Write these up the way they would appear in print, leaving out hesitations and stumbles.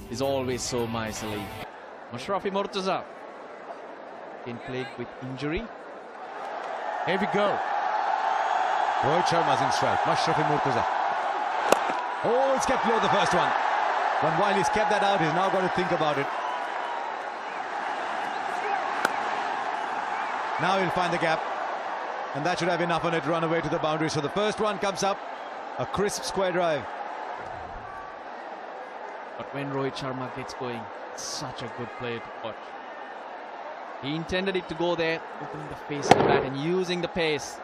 is always so miserly. Mashrafi Murtaza in plagued with injury. Here we go. Rohit Sharma's in strike. Mashrafi Murtaza. Oh, it's kept low, the first one. But while he's kept that out, he's now got to think about it. Now he'll find the gap. And that should have enough on it to run away to the boundary. So the first one comes up. A crisp square drive. But when Rohit Sharma gets going, it's such a good play to watch. He intended it to go there, opening the face of the bat and using the pace.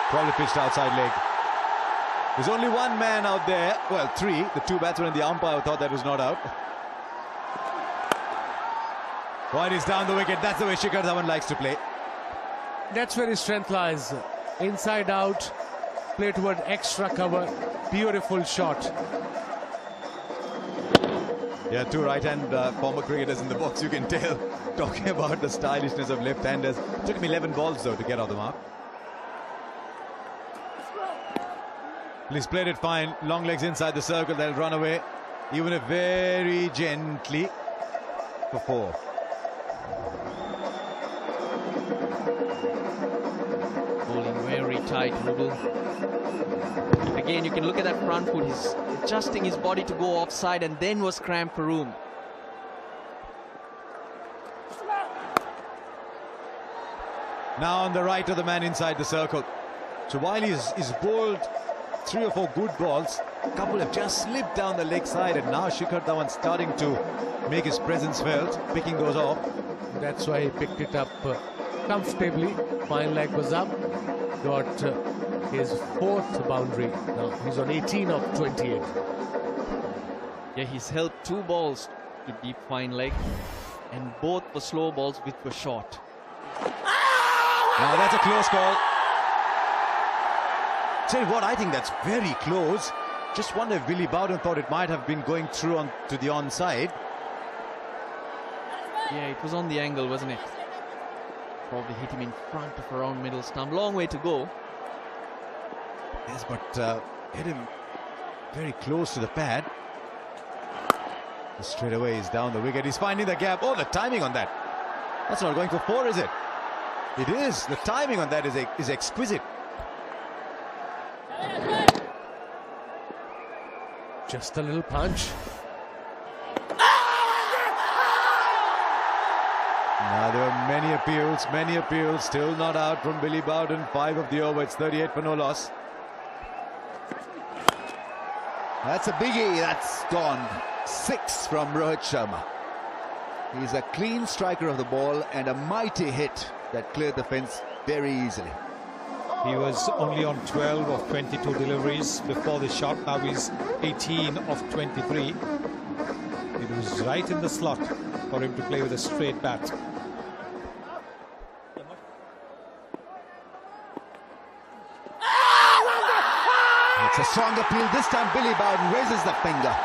Probably pitched outside leg. There's only one man out there. Well, three. The two batsmen and the umpire thought that was not out. While he's down the wicket, that's the way Shikhar Dhawan likes to play. That's where his strength lies. Inside out, play toward extra cover. Beautiful shot. Yeah, two right-hand former cricketers in the box, you can tell. Talking about the stylishness of left-handers. Took him 11 balls though to get off the mark. He's played it fine. Long legs inside the circle, they'll run away. Even if very gently for 4. Bowling very tight, Rubel. Again, you can look at that front foot. He's adjusting his body to go offside and then was cramped for room. Now on the right of the man inside the circle. So while he's bowled 3 or 4 good balls, a couple have just slipped down the leg side, and now Shikhar Dhawan starting to make his presence felt, picking those off. That's why he picked it up comfortably. Fine leg was up. Got his 4th boundary. Now he's on 18 of 28. Yeah, he's held 2 balls to deep fine leg, and both were slow balls which were short. Now that's a close call. Tell you what, I think that's very close. Just wonder if Billy Bowden thought it might have been going through on to the onside. Yeah, it was on the angle, wasn't it? Probably hit him in front of around middle stump. Long way to go. Yes, but hit him very close to the pad. Straight away he's down the wicket. He's finding the gap. Oh, the timing on that. That's not going for 4, is it? It is. The timing on that is exquisite. Just a little punch. Now there are many appeals, still not out from Billy Bowden. 5 of the over, it's 38 for no loss. That's a biggie, that's gone. 6 from Rohit Sharma. He's a clean striker of the ball and a mighty hit that cleared the fence very easily. He was only on 12 of 22 deliveries before the shot. Now he's 18 of 23. It was right in the slot for him to play with a straight bat. It's a strong appeal. This time Billy Bowden raises the finger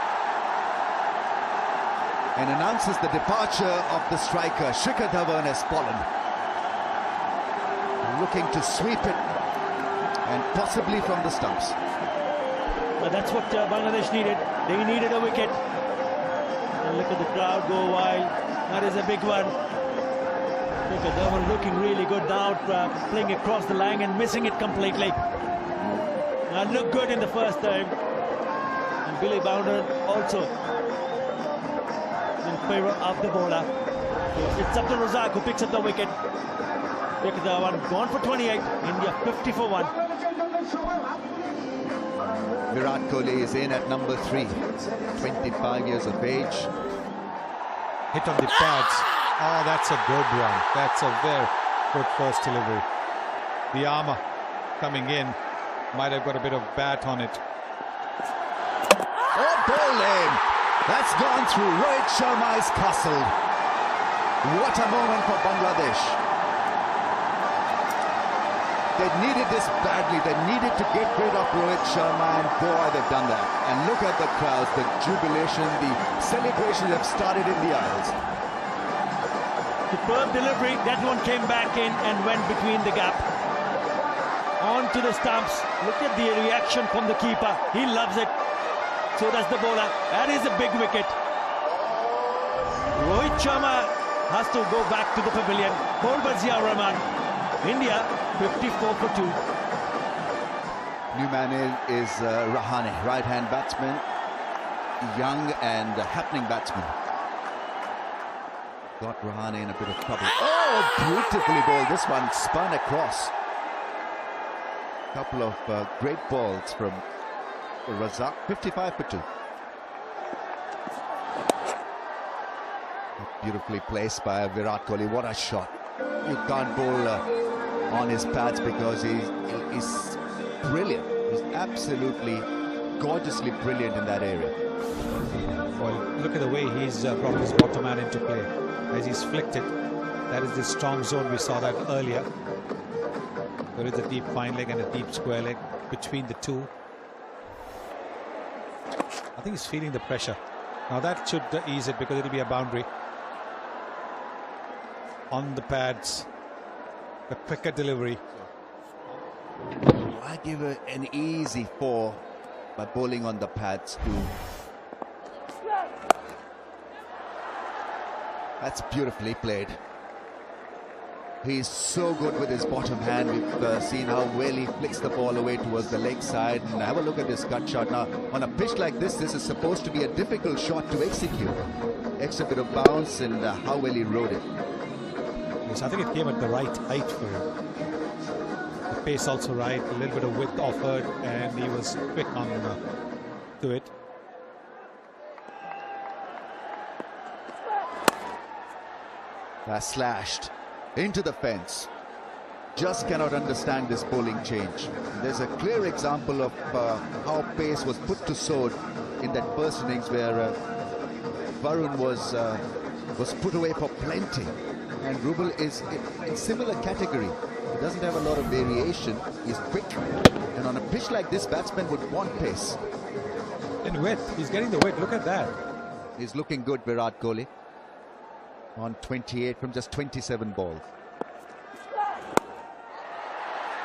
and announces the departure of the striker. Shikhar Dhawan has fallen. Looking to sweep it, and possibly from the stumps. But that's what Bangladesh needed. They needed a wicket. And look at the crowd go wild. That is a big one. Look at Dhawan looking really good now, playing across the line and missing it completely. And looked good in the first time. And Billy Bowden also in favour of the bowler. So it's Abdul Razak who picks up the wicket. Look at that one, gone for 28, India 50 for 1. Virat Kohli is in at number 3, 25 years of age. Hit on the pads. Oh, that's a good one. That's a very good first delivery. The armour coming in might have got a bit of bat on it. Oh, bowling! That's gone through. Rohit Sharma is castled. What a moment for Bangladesh. They needed this badly. They needed to get rid of Rohit Sharma, and boy, they've done that. And look at the crowds, the jubilation, the celebrations have started in the aisles. Superb delivery. That one came back in and went between the gap. into the stumps. Look at the reaction from the keeper. He loves it. So does the bowler. That is a big wicket. Rohit Sharma has to go back to the pavilion. Bowled by Zia Rahman. India 54 for 2. New man is Rahane, right-hand batsman, young and happening batsman. Got Rahane in a bit of trouble. Oh, beautifully bowled. This one spun across. Couple of great balls from Razak. 55 for 2. Beautifully placed by Virat Kohli. What a shot. You can't bowl on his pads because he's brilliant. He's absolutely gorgeously brilliant in that area. Well, look at the way he's brought his bottom man into play as he's flicked it. That is the strong zone. We saw that earlier. There is a deep fine leg and a deep square leg between the two. I think he's feeling the pressure. Now that should ease it because it'll be a boundary. On the pads, the quicker delivery. I give an easy 4 by bowling on the pads too. That's beautifully played. He's so good with his bottom hand. We've seen how well he flicks the ball away towards the leg side. And have a look at this cut shot. Now, on a pitch like this is supposed to be a difficult shot to execute. Extra bit of bounce and how well he rode it. Yes, I think it came at the right height for him. The pace also right, a little bit of width offered, and he was quick on to it. Slashed into the fence. Just cannot understand this bowling change. There's a clear example of how pace was put to sword in that first innings where Varun was put away for plenty. And Rubel is in similar category. He doesn't have a lot of variation. He's quick. And on a pitch like this, batsmen would want pace. In width, he's getting the width. Look at that. He's looking good, Virat Kohli. On 28 from just 27 balls.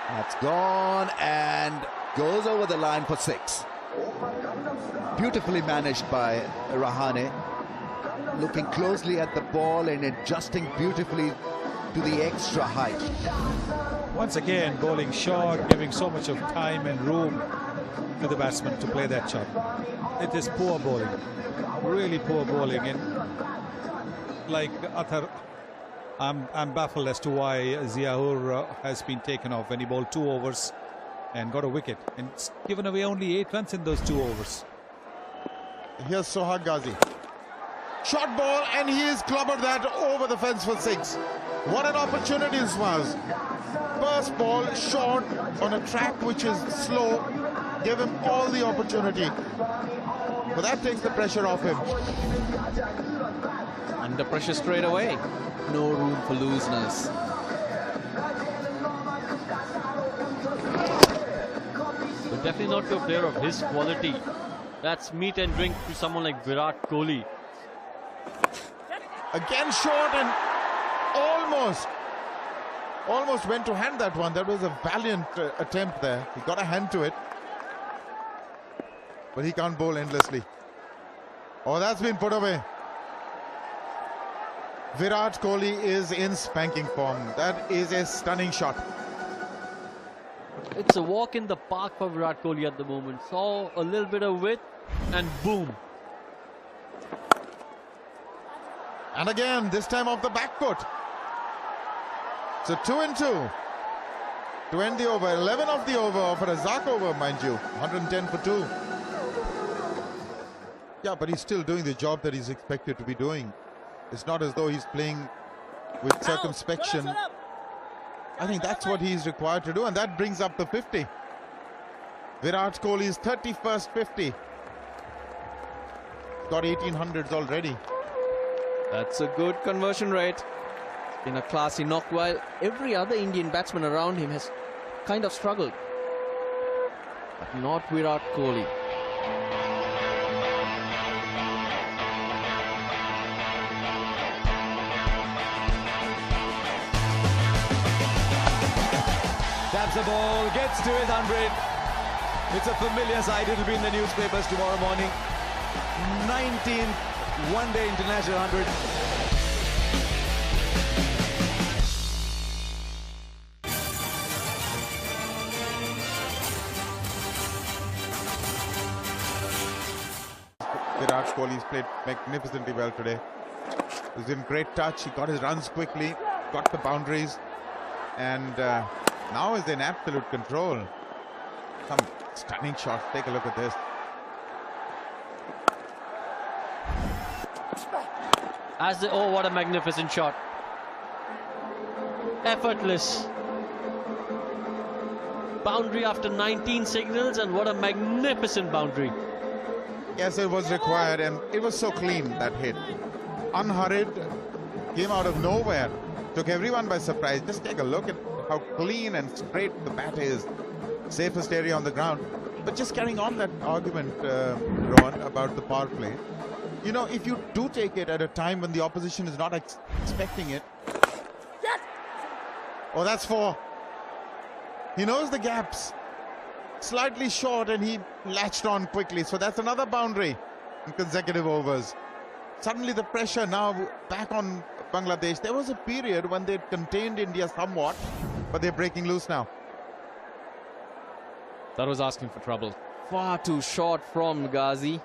That's gone and goes over the line for 6. Beautifully managed by Rahane. Looking closely at the ball and adjusting beautifully to the extra height. Once again, bowling short, giving so much of time and room to the batsman to play that shot. It is poor bowling, really poor bowling. And like Athar, I'm baffled as to why Ziaur has been taken off when he bowled 2 overs and got a wicket. And it's given away only 8 runs in those 2 overs. Here's Sohag Ghazi. Short ball, and he has clobbered that over the fence for 6. What an opportunity this was. First ball, short, on a track which is slow. Gave him all the opportunity. But that takes the pressure off him. Under pressure straight away. No room for looseness. But definitely not to a player of his quality. That's meat and drink to someone like Virat Kohli. Again short and almost went to hand that one. That was a valiant attempt there. He got a hand to it. But he can't bowl endlessly. Oh, that's been put away. Virat Kohli is in spanking form. That is a stunning shot. It's a walk in the park for Virat Kohli at the moment. Saw a little bit of width and boom. And again, this time off the back foot. So 2 and 2 to end the over. 11 of the over for a Razak over, mind you. 110 for 2. Yeah, but he's still doing the job that he's expected to be doing. It's not as though he's playing with circumspection. I think that's what he's required to do, and that brings up the 50. Virat Kohli's 31st 50. Got 1800s already. That's a good conversion rate. It's been a classy knock while every other Indian batsman around him has kind of struggled. But not Virat Kohli. Dabs a ball, gets to his 100. It's a familiar sight. It'll be in the newspapers tomorrow morning. 19th one-day international 100. Virat Kohli's played magnificently well today. He was in great touch. He got his runs quickly, got the boundaries, and now is in absolute control. Some stunning shots. Take a look at this. Oh, what a magnificent shot. Effortless. Boundary after 19 signals, and what a magnificent boundary. Yes, it was required, and it was so clean, that hit. Unhurried, came out of nowhere, took everyone by surprise. Just take a look at how clean and straight the bat is. Safest area on the ground. But just carrying on that argument, Rohan, about the power play. You know, if you do take it at a time when the opposition is not expecting it. Oh, that's 4. He knows the gaps. Slightly short, and he latched on quickly. So that's another boundary in consecutive overs. Suddenly the pressure now back on Bangladesh. There was a period when they contained India somewhat, but they're breaking loose now. That was asking for trouble. Far too short from Ghazi.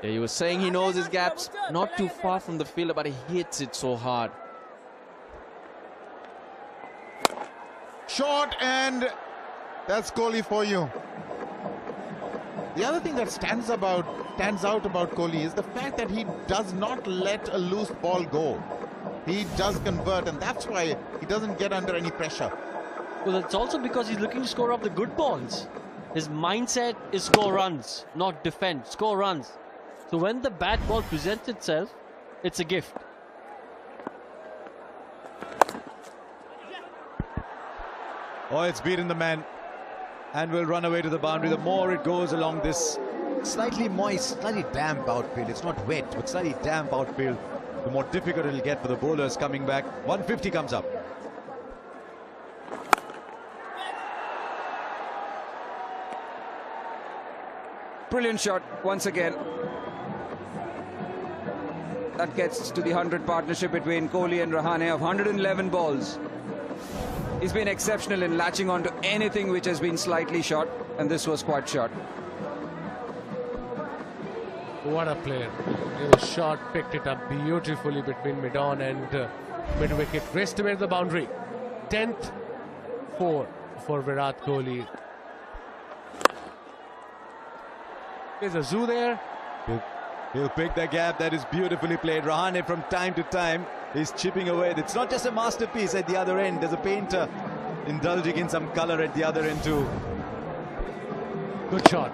Yeah, he was saying he knows his gaps. Not too far from the fielder, but he hits it so hard. Short, and that's Kohli for you. The other thing that stands out about Kohli is the fact that he does not let a loose ball go. He does convert, and that's why he doesn't get under any pressure. Well, it's also because he's looking to score off the good balls. His mindset is score runs, not defend. Score runs. So when the bad ball presents itself, it's a gift. Oh, it's beaten the man and will run away to the boundary. The more it goes along this slightly moist, slightly damp outfield, it's not wet, but slightly damp outfield, the more difficult it'll get for the bowlers coming back. 150 comes up. Brilliant shot once again. That gets to the 100 partnership between Kohli and Rahane of 111 balls. He's been exceptional in latching onto anything which has been slightly short, and this was quite short. What a player. He was short, picked it up beautifully between mid-on and mid-wicket. Raced away the boundary. 10th 4 for Virat Kohli. There's a zoo there. He'll pick the gap. That is beautifully played. Rahane from time to time is chipping away. It's not just a masterpiece at the other end. There's a painter indulging in some color at the other end too. Good shot.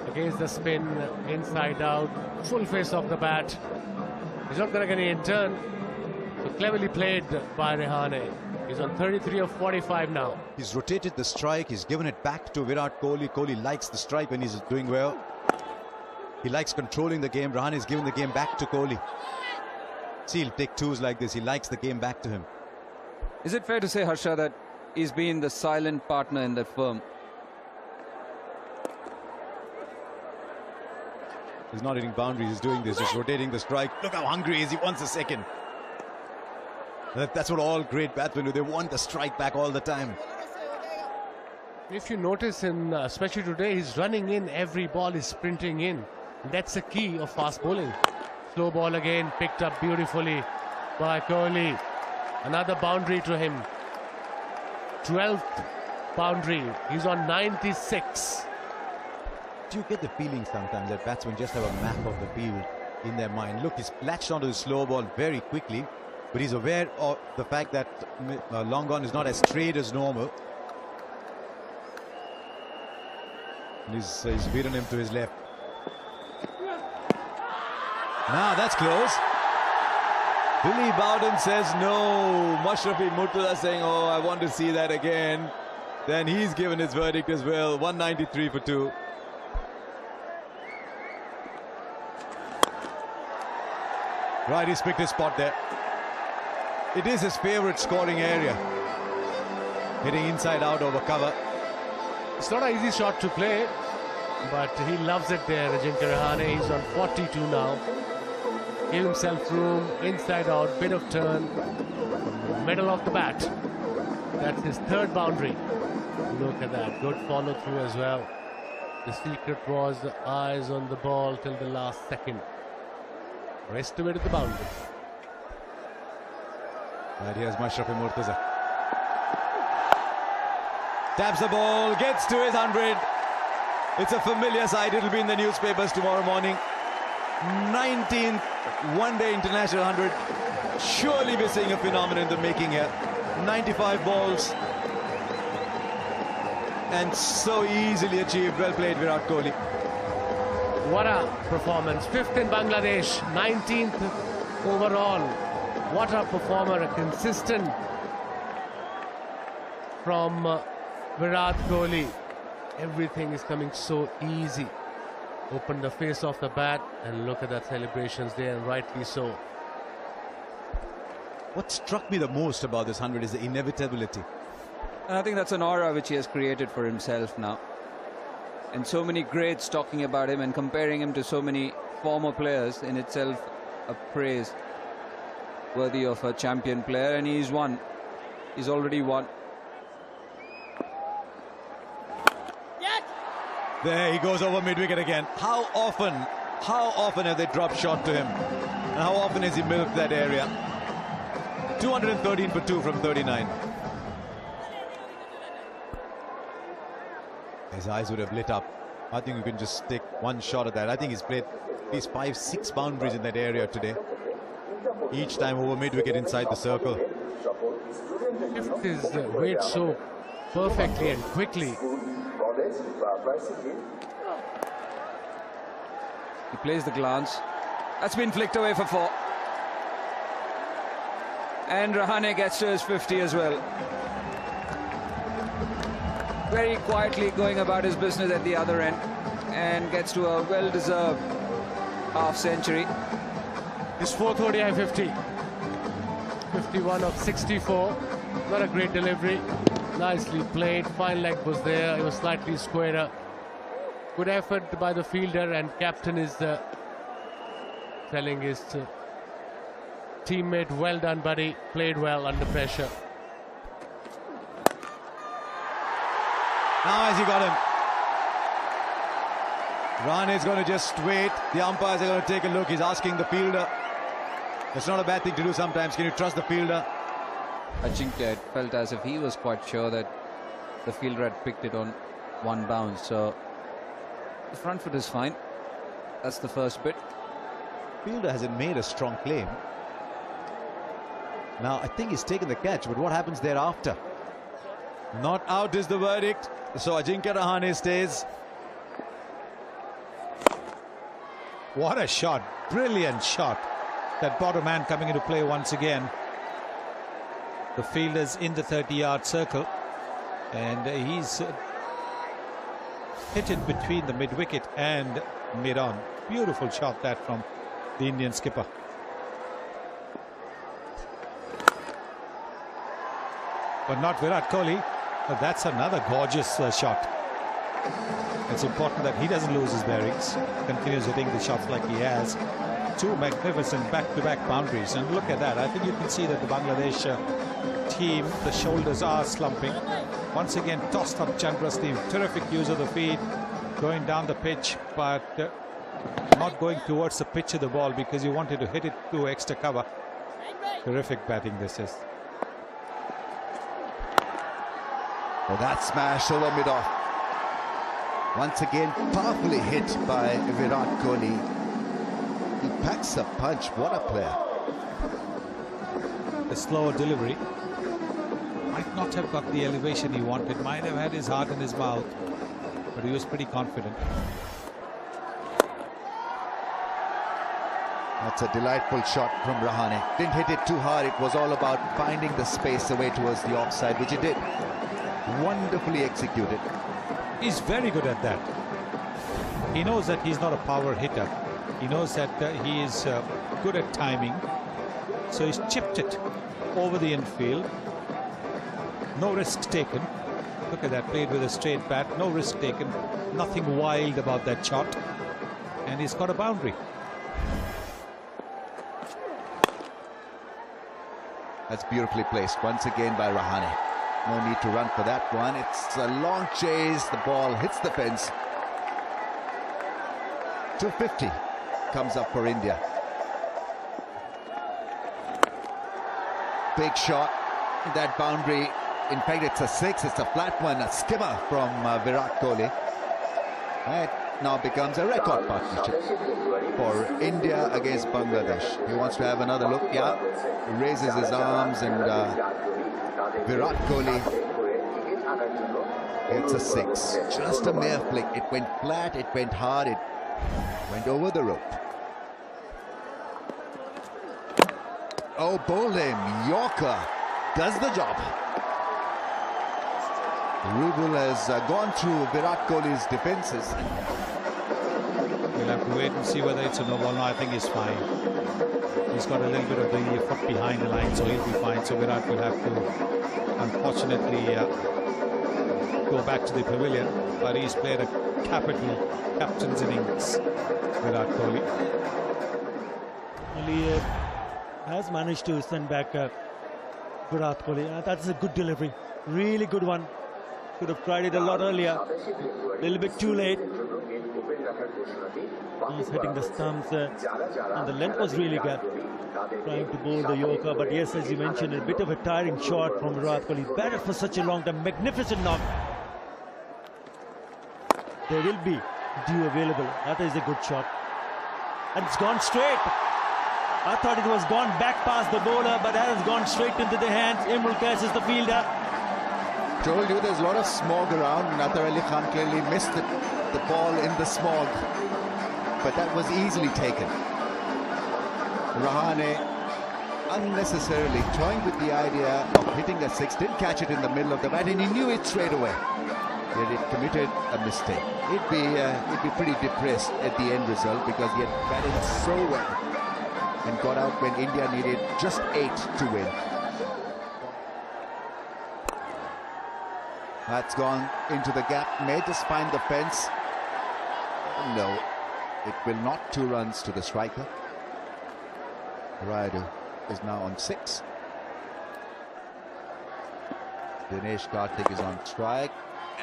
Against the spin, inside out, full face of the bat. He's not going to get any in turn. So cleverly played by Rahane. He's on 33 of 45 now. He's rotated the strike. He's given it back to Virat Kohli. Kohli likes the strike when he's doing well. He likes controlling the game. Rahane is giving the game back to Kohli. See, he'll take twos like this. He likes the game back to him. Is it fair to say, Harsha, that he's been the silent partner in that firm? He's not hitting boundaries. He's doing this, just rotating the strike. Look how hungry he is. He wants a second. That's what all great batsmen do. They want the strike back all the time. If you notice, especially today, he's running in every ball, he's sprinting in. That's the key of fast bowling. Slow ball again, picked up beautifully by Kohli. Another boundary to him. 12th boundary. He's on 96. Do you get the feeling sometimes that batsmen just have a map of the field in their mind? Look, he's latched onto the slow ball very quickly, but he's aware of the fact that long on is not as straight as normal. And he's beaten him to his left. Now that's close. Billy Bowden says no. Mashrafi Murtaza saying, oh, I want to see that again. Then he's given his verdict as well. 193 for 2. Right, he's picked his spot there. It is his favorite scoring area. Hitting inside out over cover. It's not an easy shot to play, but he loves it there, Ajinkya Rahane. He's on 42 now. Give himself room, inside out, bit of turn, middle of the bat. That's his third boundary. Look at that, good follow through as well. The secret was the eyes on the ball till the last second. Rest of it at the boundary. Right, here's Mashrafi Murtaza. Taps the ball, gets to his 100. It's a familiar sight. It'll be in the newspapers tomorrow morning. 19th one-day international 100. Surely we're seeing a phenomenon in the making here. 95 balls. And so easily achieved. Well played, Virat Kohli. What a performance. 5th in Bangladesh, 19th overall. What a performer, a consistent from Virat Kohli. Everything is coming so easy. Open the face off the bat and look at that celebrations there, and rightly so. What struck me the most about this 100 is the inevitability. And I think that's an aura which he has created for himself now. And so many greats talking about him and comparing him to so many former players, in itself a praise worthy of a champion player. And he's won. He's already won. There he goes over mid-wicket again. How often have they dropped shot to him? And how often has he milked that area? 213 for 2 from 39. His eyes would have lit up. I think you can just take one shot at that. I think he's played at least 5-6 boundaries in that area today. Each time over mid-wicket inside the circle. Fifth is weighed so perfectly and quickly. He plays the glance. That's been flicked away for 4. And Rahane gets to his 50 as well. Very quietly going about his business at the other end, and gets to a well-deserved half-century. His 4th ODI 50. 51 of 64. Not a great delivery. Nicely played. Fine leg was there. It was slightly squarer. Good effort by the fielder, and captain is telling his teammate, well done buddy, played well under pressure. Now has he got him? Rahane is going to just wait. The umpires are going to take a look. He's asking the fielder. That's not a bad thing to do sometimes. Can you trust the fielder? Ajinkya felt as if he was quite sure that the fielder had picked it on one bounce. So the front foot is fine. That's the first bit. Fielder hasn't made a strong claim. Now I think he's taken the catch, but what happens thereafter? Not out is the verdict. So Ajinkya Rahane stays. What a shot. Brilliant shot. That bottom man coming into play once again. The fielder's in the 30-yard circle. And he's hit it between the mid-wicket and mid-on. Beautiful shot that from the Indian skipper. But not Virat Kohli. But that's another gorgeous shot. It's important that he doesn't lose his bearings. Continues hitting the shots like he has. 2 magnificent back-to-back boundaries. And look at that. I think you can see that the Bangladesh team, the shoulders are slumping. Once again, tossed up Chandra's team. Terrific use of the feet. Going down the pitch, but not going towards the pitch of the ball because you wanted to hit it to extra cover. Terrific batting this is. Oh, that smash over mid-off. Once again, powerfully hit by Virat Kohli. He packs a punch. What a player. The slower delivery. Might not have got the elevation he wanted. Might have had his heart in his mouth. But he was pretty confident. That's a delightful shot from Rahane. Didn't hit it too hard. It was all about finding the space away towards the offside, which he did. Wonderfully executed. He's very good at that. He knows that he's not a power hitter. He knows that he is good at timing. So he's chipped it over the infield. No risk taken. Look at that, played with a straight bat, no risk taken, nothing wild about that shot, and he's got a boundary. That's beautifully placed once again by Rahane. No need to run for that one. It's a long chase. The ball hits the fence. 250 comes up for India. Big shot. That boundary. In fact, it's a 6. It's a flat one. A skimmer from Virat Kohli. It now becomes a record partnership for India against Bangladesh. He wants to have another look. Yeah, he raises his arms and Virat Kohli gets a 6. Just a mere flick. It went flat, it went hard, it went over the rope. Oh, bowled him. Yorker does the job. Rubel has gone through Virat Kohli's defences. We'll have to wait and see whether it's a no ball. No, I think he's fine. He's got a little bit of the foot behind the line, so he'll be fine. So Virat will have to, unfortunately, go back to the pavilion. But he's played a capital captain's innings, Virat Kohli. He has managed to send back Virat Kohli. That's a good delivery. Really good one. Could have tried it a lot earlier. A little bit too late. He's hitting the stumps, and the length was really good. Trying to bowl the Yorker, but yes, as you mentioned, a bit of a tiring shot from Virat Kohli. Batted for such a long time. Magnificent knock. There will be dew available. That is a good shot. And it's gone straight. I thought it was gone back past the bowler, but that has gone straight into the hands. Imrul Qais is the fielder. Told you there's a lot of smog around. Natar Ali Khan clearly missed the ball in the smog, but that was easily taken. Rahane unnecessarily toying with the idea of hitting a 6, didn't catch it in the middle of the bat, and he knew it straight away. Yet it committed a mistake. He'd be pretty depressed at the end result because he had batted so well and got out when India needed just 8 to win. That's gone into the gap, may just find the fence. No, it will not. 2 runs to the striker. Rayudu is now on 6. Dinesh Karthik is on strike,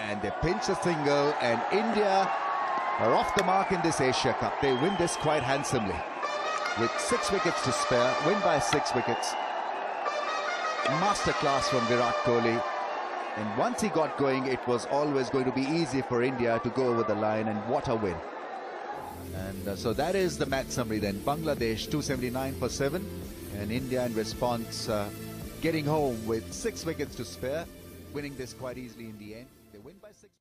and they pinch a single, and India are off the mark in this Asia Cup. They win this quite handsomely. With 6 wickets to spare, win by 6 wickets. Masterclass from Virat Kohli. And once he got going, it was always going to be easy for India to go over the line, and what a win. And so that is the match summary then. Bangladesh 279 for 7, and India in response getting home with 6 wickets to spare, winning this quite easily in the end. They win by 6.